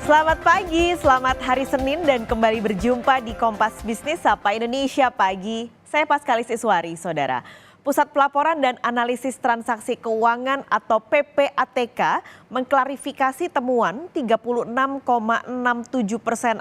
Selamat pagi, selamat hari Senin dan kembali berjumpa di Kompas Bisnis Sapa Indonesia Pagi. Saya Paskalis Iswari, Saudara. Pusat Pelaporan dan Analisis Transaksi Keuangan atau PPATK mengklarifikasi temuan 36,67%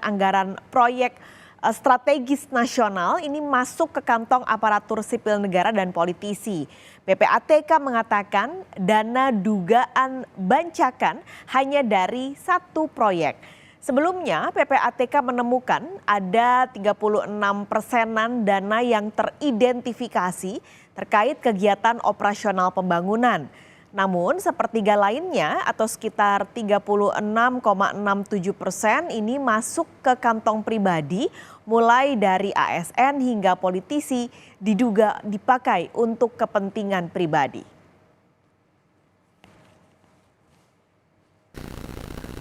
anggaran proyek strategis nasional ini masuk ke kantong aparatur sipil negara dan politisi. PPATK mengatakan dana dugaan bancakan hanya dari satu proyek. Sebelumnya PPATK menemukan ada 36%-an dana yang teridentifikasi terkait kegiatan operasional pembangunan. Namun sepertiga lainnya atau sekitar 36,67% ini masuk ke kantong pribadi mulai dari ASN hingga politisi diduga dipakai untuk kepentingan pribadi.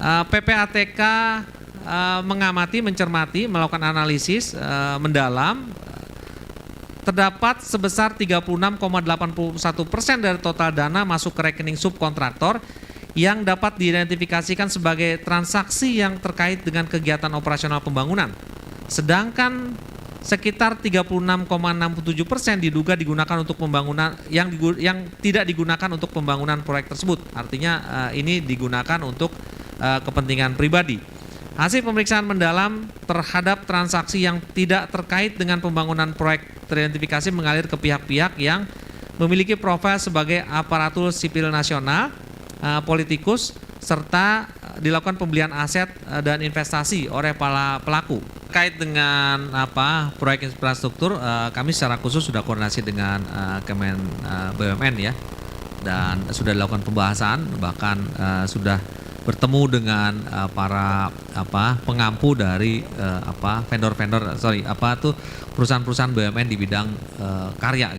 PPATK mengamati, mencermati, melakukan analisis mendalam. Terdapat sebesar 36,81% dari total dana masuk ke rekening subkontraktor yang dapat diidentifikasikan sebagai transaksi yang terkait dengan kegiatan operasional pembangunan. Sedangkan sekitar 36,67% diduga digunakan untuk pembangunan yang tidak digunakan untuk pembangunan proyek tersebut. Artinya ini digunakan untuk kepentingan pribadi. Hasil pemeriksaan mendalam terhadap transaksi yang tidak terkait dengan pembangunan proyek teridentifikasi mengalir ke pihak-pihak yang memiliki profil sebagai aparatur sipil nasional, politikus, serta dilakukan pembelian aset dan investasi oleh para pelaku. Terkait dengan proyek infrastruktur, kami secara khusus sudah koordinasi dengan Kemen BUMN ya, dan sudah dilakukan pembahasan, bahkan sudah bertemu dengan para pengampu dari perusahaan-perusahaan BUMN di bidang karya.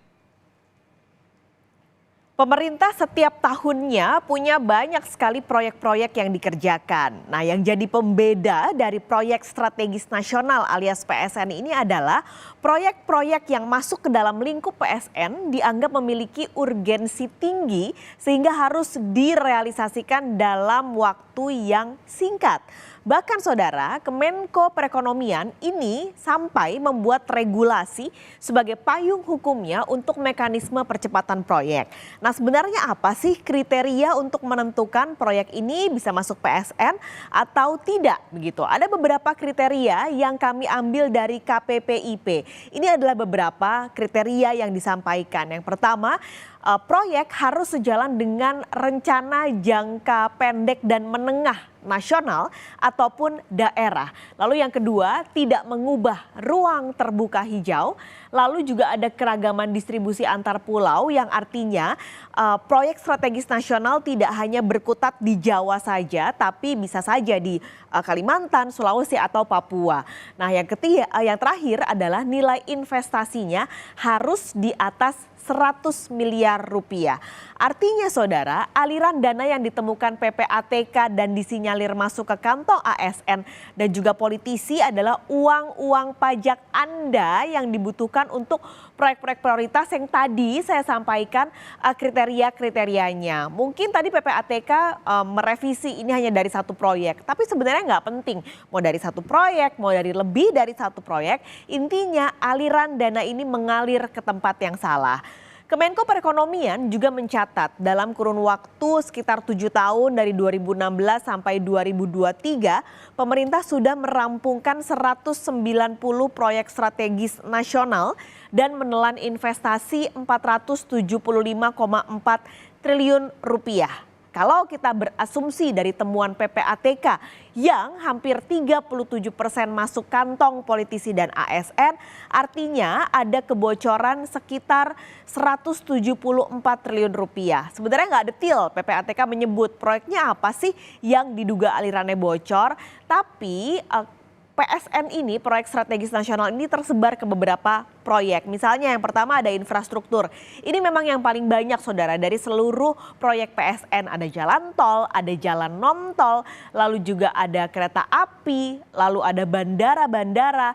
Pemerintah setiap tahunnya punya banyak sekali proyek-proyek yang dikerjakan. Nah, yang jadi pembeda dari proyek strategis nasional alias PSN ini adalah proyek-proyek yang masuk ke dalam lingkup PSN dianggap memiliki urgensi tinggi sehingga harus direalisasikan dalam waktu yang singkat. Bahkan Saudara, Kemenko Perekonomian ini sampai membuat regulasi sebagai payung hukumnya untuk mekanisme percepatan proyek. Nah, sebenarnya apa sih kriteria untuk menentukan proyek ini bisa masuk PSN atau tidak begitu? Ada beberapa kriteria yang kami ambil dari KPPIP. Ini adalah beberapa kriteria yang disampaikan. Yang pertama, proyek harus sejalan dengan rencana jangka pendek dan menengah nasional ataupun daerah. Lalu yang kedua, tidak mengubah ruang terbuka hijau. Lalu juga ada keragaman distribusi antar pulau yang artinya proyek strategis nasional tidak hanya berkutat di Jawa saja, tapi bisa saja di Kalimantan, Sulawesi atau Papua. Nah, yang ketiga, yang terakhir adalah nilai investasinya harus di atas 100 miliar rupiah. Artinya Saudara, aliran dana yang ditemukan PPATK dan disinyalir masuk ke kantong ASN dan juga politisi adalah uang-uang pajak Anda yang dibutuhkan untuk proyek-proyek prioritas yang tadi saya sampaikan kriteria-kriterianya. Mungkin tadi PPATK merevisi ini hanya dari satu proyek, tapi sebenarnya nggak penting. Mau dari satu proyek, mau dari lebih dari satu proyek, intinya aliran dana ini mengalir ke tempat yang salah. Kemenko Perekonomian juga mencatat dalam kurun waktu sekitar 7 tahun dari 2016 sampai 2023, pemerintah sudah merampungkan 190 proyek strategis nasional dan menelan investasi 475,4 triliun rupiah. Kalau kita berasumsi dari temuan PPATK yang hampir 37% masuk kantong politisi dan ASN, artinya ada kebocoran sekitar 174 triliun rupiah. Sebenarnya nggak detail PPATK menyebut proyeknya apa sih yang diduga alirannya bocor, tapi PSN ini, proyek strategis nasional ini tersebar ke beberapa proyek. Misalnya yang pertama ada infrastruktur. Ini memang yang paling banyak Saudara dari seluruh proyek PSN. Ada jalan tol, ada jalan non tol, lalu juga ada kereta api, lalu ada bandara-bandara,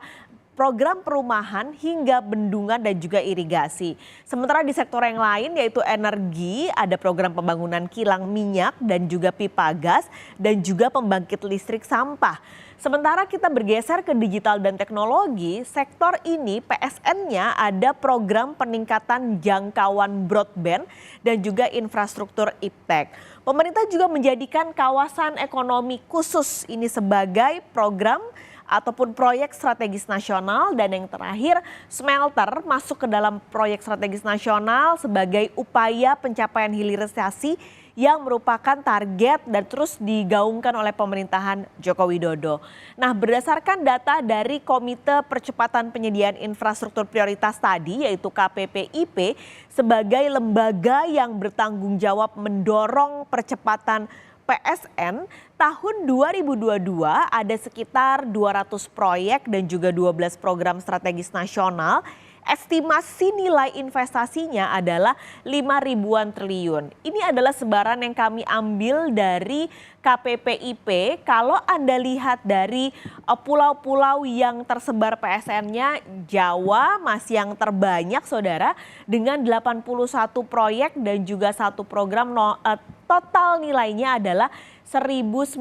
program perumahan hingga bendungan dan juga irigasi. Sementara di sektor yang lain yaitu energi, ada program pembangunan kilang minyak dan juga pipa gas dan juga pembangkit listrik sampah. Sementara kita bergeser ke digital dan teknologi, sektor ini PSN-nya ada program peningkatan jangkauan broadband dan juga infrastruktur iptek. Pemerintah juga menjadikan kawasan ekonomi khusus ini sebagai program ataupun proyek strategis nasional, dan yang terakhir smelter masuk ke dalam proyek strategis nasional sebagai upaya pencapaian hilirisasi yang merupakan target dan terus digaungkan oleh pemerintahan Joko Widodo. Nah, berdasarkan data dari Komite Percepatan Penyediaan Infrastruktur Prioritas tadi yaitu KPPIP sebagai lembaga yang bertanggung jawab mendorong percepatan PSN, tahun 2022 ada sekitar 200 proyek dan juga 12 program strategis nasional. Estimasi nilai investasinya adalah 5 ribuan triliun. Ini adalah sebaran yang kami ambil dari KPPIP. Kalau Anda lihat dari pulau-pulau yang tersebar PSN-nya, Jawa masih yang terbanyak saudara dengan 81 proyek dan juga satu program total nilainya adalah 1.900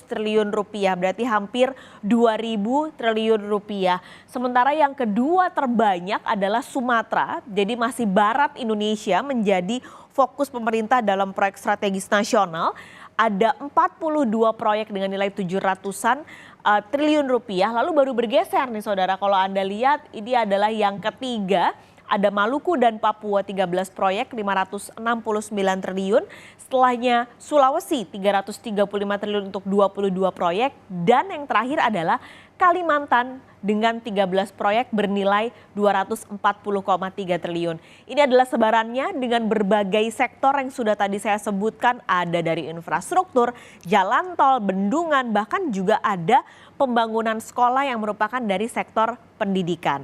triliun rupiah, berarti hampir 2.000 triliun rupiah. Sementara yang kedua terbanyak adalah Sumatera, jadi masih barat Indonesia menjadi fokus pemerintah dalam proyek strategis nasional. Ada 42 proyek dengan nilai 700-an triliun rupiah, lalu baru bergeser nih saudara, kalau Anda lihat ini adalah yang ketiga. Ada Maluku dan Papua 13 proyek 569 triliun, setelahnya Sulawesi 335 triliun untuk 22 proyek, dan yang terakhir adalah Kalimantan dengan 13 proyek bernilai 240,3 triliun. Ini adalah sebarannya dengan berbagai sektor yang sudah tadi saya sebutkan, ada dari infrastruktur, jalan tol, bendungan, bahkan juga ada pembangunan sekolah yang merupakan dari sektor pendidikan.